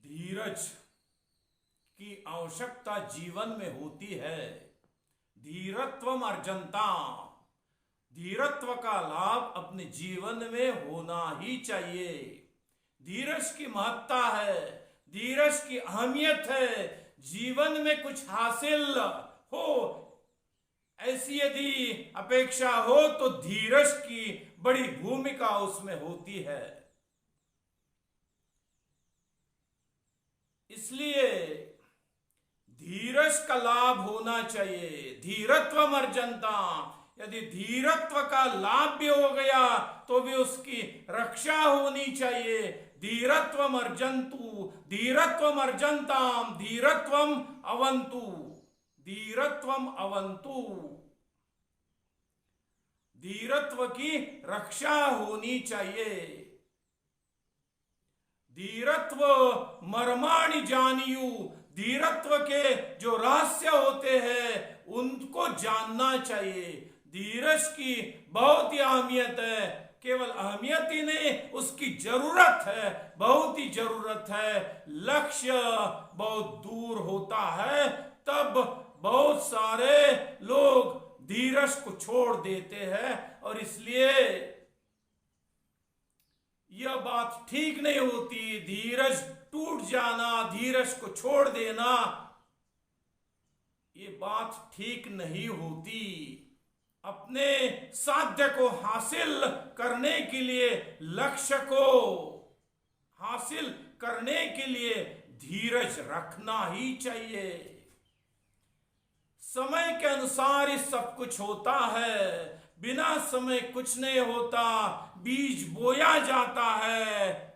धीरज की आवश्यकता जीवन में होती है। धीरत्वम अर्जनता, धीरत्व का लाभ अपने जीवन में होना ही चाहिए। धीरज की महत्ता है, धीरज की अहमियत है। जीवन में कुछ हासिल हो, ऐसी यदि अपेक्षा हो तो धीरज की बड़ी भूमिका उसमें होती है। इसलिए धीरज का लाभ होना चाहिए। धीरत्वम अर्जनता, यदि धीरत्व का लाभ भी हो गया तो भी उसकी रक्षा होनी चाहिए। धीरत्वम अर्जन्तु, धीरत्वम अर्जन्ताम, धीरत्वम अवन्तु, धीरत्वम अवन्तु। धीरत्व की रक्षा होनी चाहिए। धीरत्व मर्माणि जानियु, धीरत्व के जो रहस्य होते हैं उनको जानना चाहिए। धीरज की बहुत ही अहमियत है। केवल अहमियत ही नहीं, उसकी जरूरत है, बहुत ही जरूरत है। लक्ष्य बहुत दूर होता है तब बहुत सारे लोग धीरज को छोड़ देते हैं, और इसलिए यह बात ठीक नहीं होती। धीरज टूट जाना, धीरज को छोड़ देना, ये बात ठीक नहीं होती। अपने साध्य को हासिल करने के लिए, लक्ष्य को हासिल करने के लिए धीरज रखना ही चाहिए। समय के अनुसार ही सब कुछ होता है, बिना समय कुछ नहीं होता। बीज बोया जाता है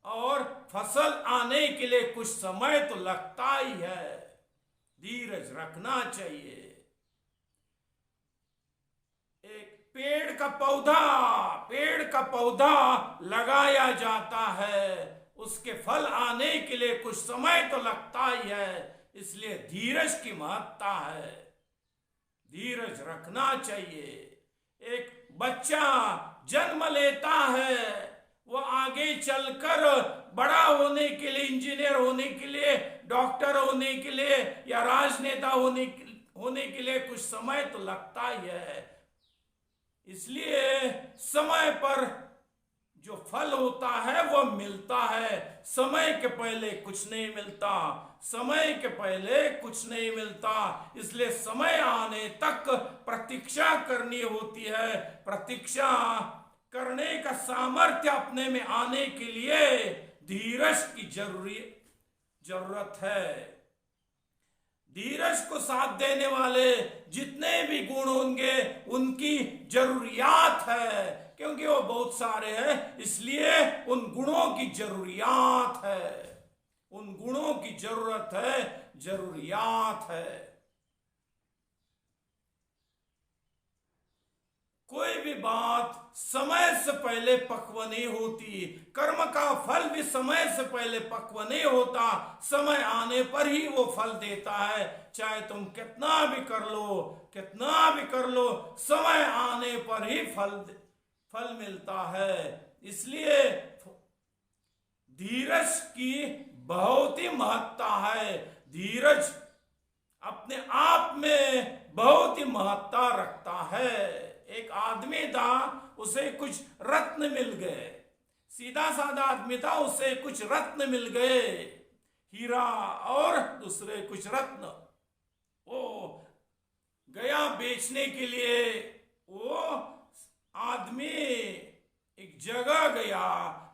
और फसल आने के लिए कुछ समय तो लगता ही है। धीरज रखना चाहिए। एक पेड़ का पौधा लगाया जाता है, उसके फल आने के लिए कुछ समय तो लगता ही है। इसलिए धीरज की महत्ता है, धीरज रखना चाहिए। एक बच्चा जन्म लेता है, वो आगे चलकर बड़ा होने के लिए, इंजीनियर होने के लिए, डॉक्टर होने के लिए या राजनेता होने के लिए कुछ समय तो लगता ही है। इसलिए समय पर जो फल होता है वो मिलता है। समय के पहले कुछ नहीं मिलता, समय के पहले कुछ नहीं मिलता। इसलिए समय आने तक प्रतीक्षा करनी होती है। प्रतीक्षा करने का सामर्थ्य अपने में आने के लिए धीरज की जरूरत है। धीरज को साथ देने वाले जितने भी गुण होंगे उनकी जरूरियात है, क्योंकि वो बहुत सारे हैं, इसलिए उन गुणों की जरूरियात है, उन गुणों की जरूरत है, जरूरियात है। कोई भी बात समय से पहले पक्व नहीं होती। कर्म का फल भी समय से पहले पक्व नहीं होता, समय आने पर ही वो फल देता है। चाहे तुम कितना भी कर लो, कितना भी कर लो, समय आने पर ही फल मिलता है। इसलिए धीरज की बहुत ही महत्ता है। धीरज अपने आप में बहुत ही महत्ता रखता है। एक आदमी था, उसे कुछ रत्न मिल गए, सीधा साधा आदमी था, उसे कुछ रत्न मिल गए, हीरा और दूसरे कुछ रत्न। वो गया बेचने के लिए। वो आदमी एक जगह गया,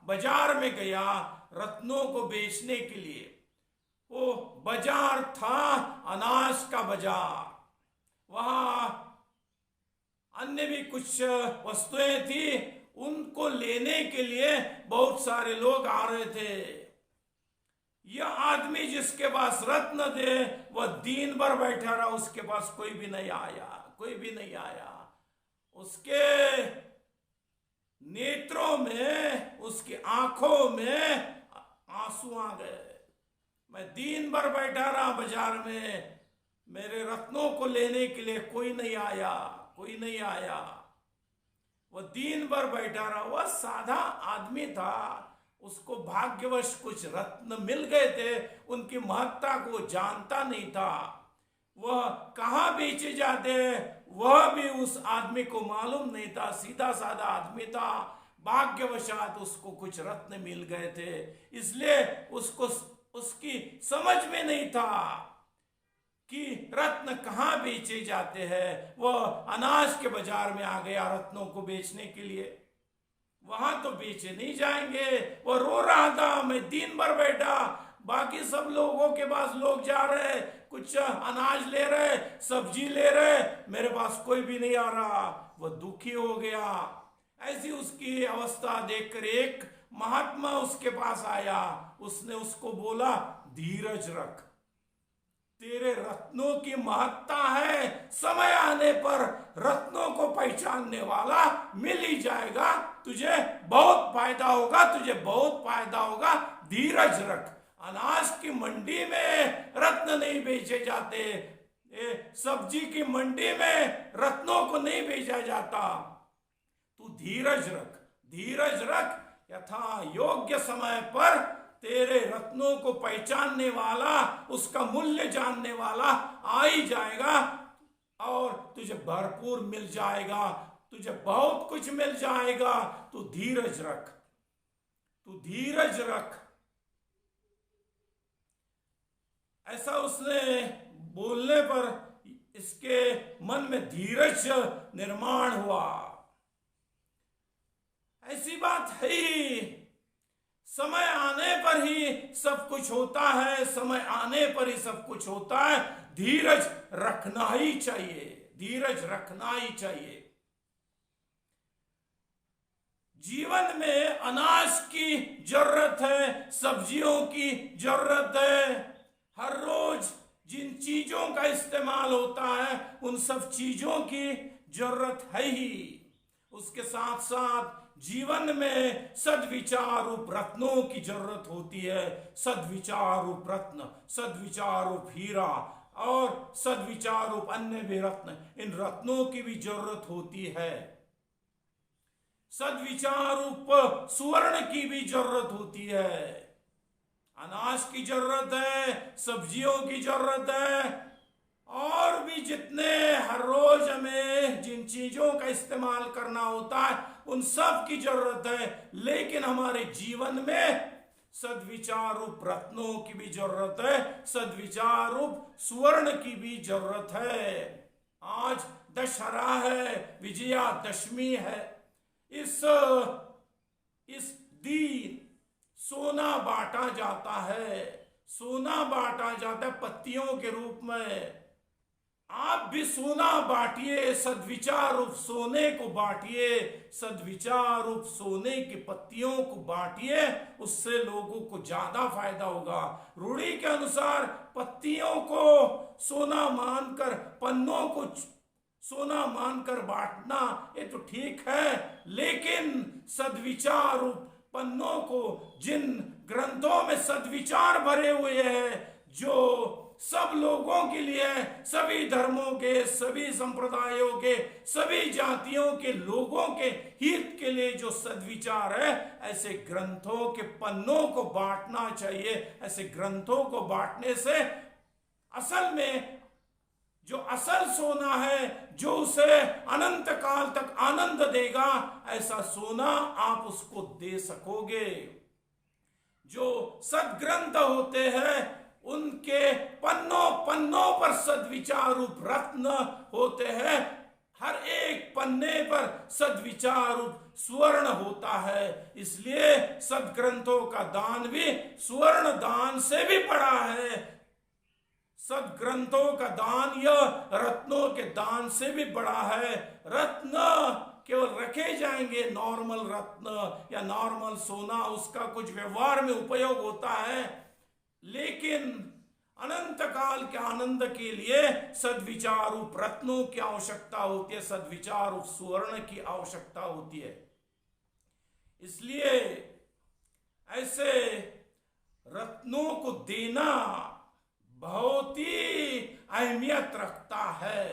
बाजार में गया रत्नों को बेचने के लिए। वो बाजार था अनाज का बाजार, वहां अन्य भी कुछ वस्तुएं थी, उनको लेने के लिए बहुत सारे लोग आ रहे थे। यह आदमी जिसके पास रत्न थे वह दिन भर बैठा रहा, उसके पास कोई भी नहीं आया, कोई भी नहीं आया। उसके नेत्रों में, उसकी आंखों में आंसू आ गए। मैं दिन भर बैठा रहा बाजार में, मेरे रत्नों को लेने के लिए कोई नहीं आया, कोई नहीं आया। वह दिन भर बैठा रहा। वह साधा आदमी था, उसको भाग्यवश कुछ रत्न मिल गए थे, उनकी महत्ता को जानता नहीं था। वह कहाँ बेचे जाते हैं वह भी उस आदमी को मालूम नहीं था। सीधा साधा आदमी था, भाग्यवशात उसको कुछ रत्न मिल गए थे, इसलिए उसको उसकी समझ में नहीं था कि रत्न कहाँ बेचे जाते हैं। वह अनाज के बाजार में आ गया रत्नों को बेचने के लिए। वहां तो बेचे नहीं जाएंगे। वह रो रहा था, मैं दिन भर बैठा, बाकी सब लोगों के पास लोग जा रहे, कुछ अनाज ले रहे, सब्जी ले रहे, मेरे पास कोई भी नहीं आ रहा। वह दुखी हो गया। ऐसी उसकी अवस्था देखकर एक महात्मा उसके पास आया। उसने उसको बोला, धीरज रख, तेरे रत्नों की महत्ता है, समय आने पर रत्नों को पहचानने वाला मिल ही जाएगा, तुझे बहुत फायदा होगा, तुझे बहुत फायदा होगा, धीरज रख। अनाज की मंडी में रत्न नहीं बेचे जाते, सब्जी की मंडी में रत्नों को नहीं बेचा जाता। तू धीरज रख, धीरज रख, यथा योग्य समय पर तेरे रत्नों को पहचानने वाला, उसका मूल्य जानने वाला आ ही जाएगा और तुझे भरपूर मिल जाएगा, तुझे बहुत कुछ मिल जाएगा। तू धीरज रख, तू धीरज रख। ऐसा उसने बोलने पर इसके मन में धीरज निर्माण हुआ। ऐसी बात है ही, समय आने पर ही सब कुछ होता है, समय आने पर ही सब कुछ होता है। धीरज रखना ही चाहिए, धीरज रखना ही चाहिए। जीवन में अनाज की जरूरत है, सब्जियों की जरूरत है। हर रोज जिन चीजों का इस्तेमाल होता है उन सब चीजों की जरूरत है ही। उसके साथ साथ जीवन में सद्विचार रूप रत्नों की जरूरत होती है। सद्विचार रूप रत्न, सद्विचार रूप हीरा और सद्विचार रूप अन्य भी रत्न, इन रत्नों की भी जरूरत होती है। सद्विचार रूप सुवर्ण की भी जरूरत होती है। अनाज की जरूरत है, सब्जियों की जरूरत है, और भी जितने हर रोज हमें जिन चीजों का इस्तेमाल करना होता है उन सब की जरूरत है। लेकिन हमारे जीवन में सद्विचार रूप रत्नों की भी जरूरत है, सद्विचार रूप सुवर्ण की भी जरूरत है। आज दशहरा है, विजयादशमी है। इस दिन सोना बांटा जाता है, सोना बांटा जाता है पत्तियों के रूप में। आप भी सोना बांटिए, सद्विचार रूप सोने को बांटिए, सद्विचार रूप सोने की पत्तियों को बांटिए, उससे लोगों को ज्यादा फायदा होगा। रूढ़ी के अनुसार पत्तियों को सोना मानकर, पन्नों को सोना मानकर बांटना ये तो ठीक है, लेकिन सद्विचार रूप पन्नों को, जिन ग्रंथों में सद्विचार भरे हुए हैं, जो सब लोगों के लिए, सभी धर्मों के, सभी संप्रदायों के, सभी जातियों के लोगों के हित के लिए जो सद्विचार है, ऐसे ग्रंथों के पन्नों को बांटना चाहिए। ऐसे ग्रंथों को बांटने से असल में जो असल सोना है, जो उसे अनंत काल तक आनंद देगा, ऐसा सोना आप उसको दे सकोगे। जो सद्ग्रंथ होते हैं उनके पन्नों पन्नों पर सद्विचार रूप रत्न होते हैं। हर एक पन्ने पर सद्विचार रूप स्वर्ण होता है। इसलिए सद्ग्रंथों का दान भी स्वर्ण दान से भी बड़ा है। सद्ग्रंथों का दान यह रत्नों के दान से भी बड़ा है। रत्न केवल रखे जाएंगे, नॉर्मल रत्न या नॉर्मल सोना, उसका कुछ व्यवहार में उपयोग होता है, लेकिन अनंत काल के आनंद के लिए सद्विचार रूप रत्नों की आवश्यकता होती है, सद्विचार रूप सुवर्ण की आवश्यकता होती है। इसलिए ऐसे रत्नों को देना बहुत ही अहमियत रखता है।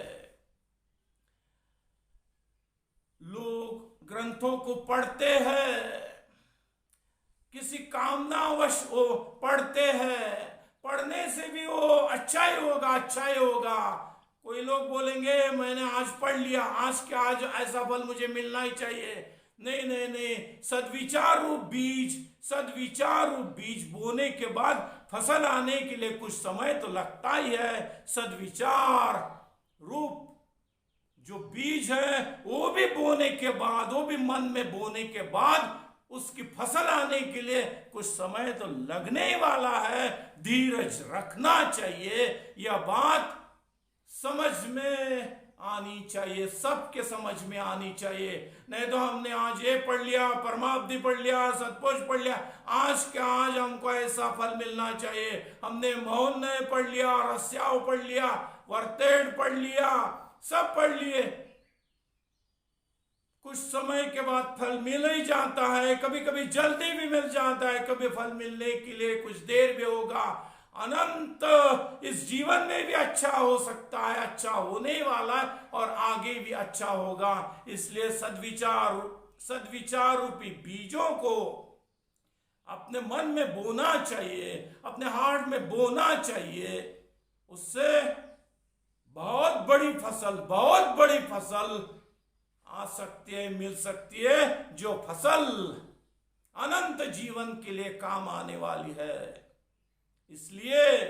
लोग ग्रंथों को पढ़ते हैं, किसी कामनावश वो पढ़ते हैं, पढ़ने से भी वो अच्छा ही होगा, अच्छा ही होगा। कोई लोग बोलेंगे मैंने आज पढ़ लिया, आज के आज ऐसा फल मुझे मिलना ही चाहिए। नहीं नहीं नहीं, सद्विचार रूप बीज, सद्विचार रूप बीज बोने के बाद फसल आने के लिए कुछ समय तो लगता ही है। सद्विचार रूप जो बीज है वो भी बोने के बाद, वो भी मन में बोने के बाद उसकी फसल आने के लिए कुछ समय तो लगने ही वाला है। धीरज रखना चाहिए। यह बात समझ में आनी चाहिए, सबके समझ में आनी चाहिए। नहीं तो हमने आज ये पढ़ लिया, परमाब्धि पढ़ लिया, सतपुरुष पढ़ लिया, आज के आज हमको ऐसा फल मिलना चाहिए। हमने मौन पढ़ लिया, रस्याव पढ़ लिया, वर्तेड पढ़ लिया, सब पढ़ लिए, कुछ समय के बाद फल मिल ही जाता है। कभी कभी जल्दी भी मिल जाता है, कभी फल मिलने के लिए कुछ देर भी होगा। अनंत इस जीवन में भी अच्छा हो सकता है, अच्छा होने वाला है और आगे भी अच्छा होगा। इसलिए सद्विचार रूपी बीजों को अपने मन में बोना चाहिए, अपने हार्ट में बोना चाहिए। उससे बहुत बड़ी फसल आ सकती है, मिल सकती है, जो फसल अनंत जीवन के लिए काम आने वाली है। इसलिए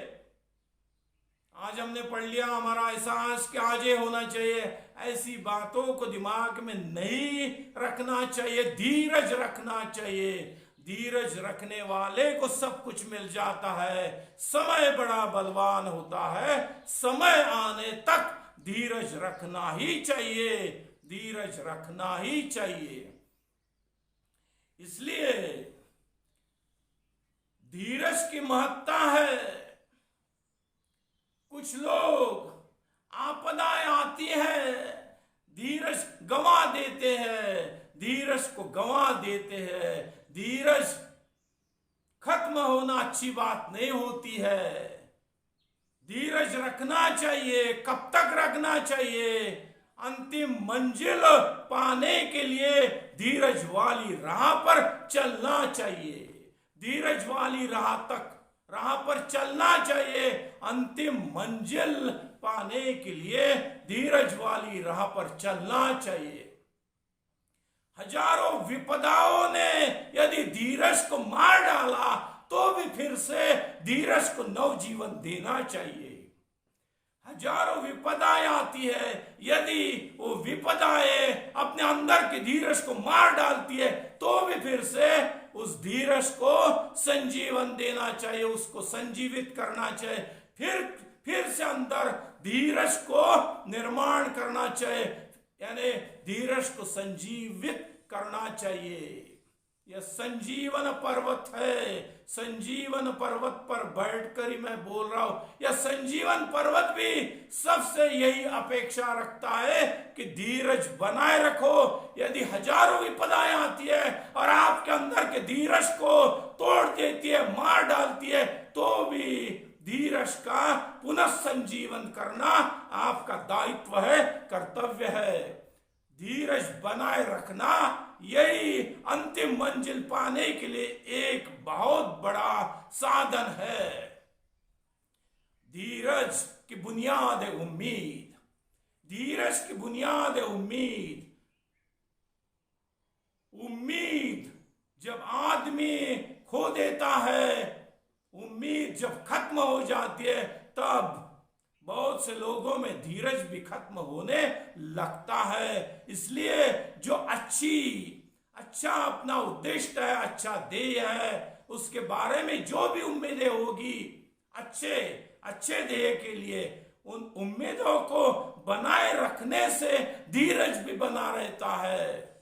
आज हमने पढ़ लिया, हमारा ऐसा आज के आज ही होना चाहिए, ऐसी बातों को दिमाग में नहीं रखना चाहिए। धीरज रखना चाहिए। धीरज रखने वाले को सब कुछ मिल जाता है। समय बड़ा बलवान होता है, समय आने तक धीरज रखना ही चाहिए, धीरज रखना ही चाहिए। इसलिए धीरज की महत्ता है। कुछ लोग आपदाएं आती है, धीरज गंवा देते हैं, धीरज को गंवा देते हैं। धीरज खत्म होना अच्छी बात नहीं होती है। धीरज रखना चाहिए। कब तक रखना चाहिए? अंतिम मंजिल पाने के लिए धीरज वाली राह पर चलना चाहिए। धीरज वाली राह पर चलना चाहिए। अंतिम मंजिल पाने के लिए धीरज वाली राह पर चलना चाहिए। हजारों विपदाओं ने यदि धीरज को मार डाला तो भी फिर से धीरज को नवजीवन देना चाहिए। हजारों विपदाएं आती है, यदि वो विपदाएं अपने अंदर के धीरज को मार डालती है तो भी फिर से उस धीरज को संजीवन देना चाहिए, उसको संजीवित करना चाहिए। फिर से अंदर धीरज को निर्माण करना चाहिए, यानी धीरज को संजीवित करना चाहिए। यह संजीवन पर्वत है। संजीवन पर्वत पर बैठकर ही मैं बोल रहा हूं। यह संजीवन पर्वत भी सबसे यही अपेक्षा रखता है कि धीरज बनाए रखो। यदि हजारों विपदाएं आती है और आपके अंदर के धीरज को तोड़ देती है, मार डालती है, तो भी धीरज का पुनः संजीवन करना आपका दायित्व है, कर्तव्य है। धीरज बनाए रखना यही अंतिम मंजिल पाने के लिए एक बहुत बड़ा साधन है। धीरज की बुनियाद है उम्मीद। धीरज की बुनियाद है उम्मीद। उम्मीद जब आदमी खो देता है, उम्मीद जब खत्म हो जाती है, तब बहुत से लोगों में धीरज भी खत्म होने लगता है। इसलिए जो अच्छा अपना उद्देश्य है, अच्छा ध्येय है, उसके बारे में जो भी उम्मीदें होगी, अच्छे ध्येय के लिए उन उम्मीदों को बनाए रखने से धीरज भी बना रहता है।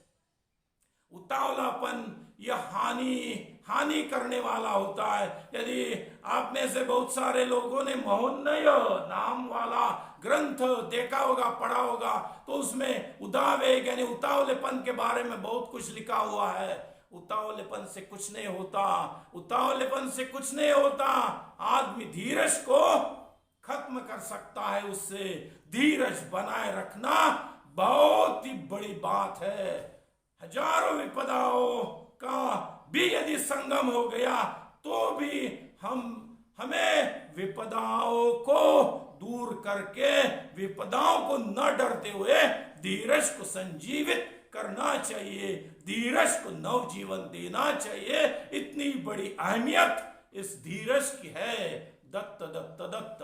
उतावलापन यह हानि करने वाला होता है। यदि आप में से बहुत सारे लोगों ने महोन्नय नाम वाला ग्रंथ देखा होगा, पढ़ा होगा, तो उसमें उदावेग यानी उतावलेपन के बारे में बहुत कुछ लिखा हुआ है। उतावलेपन से कुछ नहीं होता, उतावलेपन से कुछ नहीं होता। आदमी धीरज को खत्म कर सकता है। उससे धीरज बनाए रखना बहुत ही बड़ी बात है। हजारों विपदाओं का भी यदि भी संगम हो गया तो भी हमें विपदाओं को दूर करके, विपदाओं को न डरते हुए धीरज को संजीवित करना चाहिए, धीरज को नवजीवन देना चाहिए। इतनी बड़ी अहमियत इस धीरज की है। दत्त दत्त दत्त।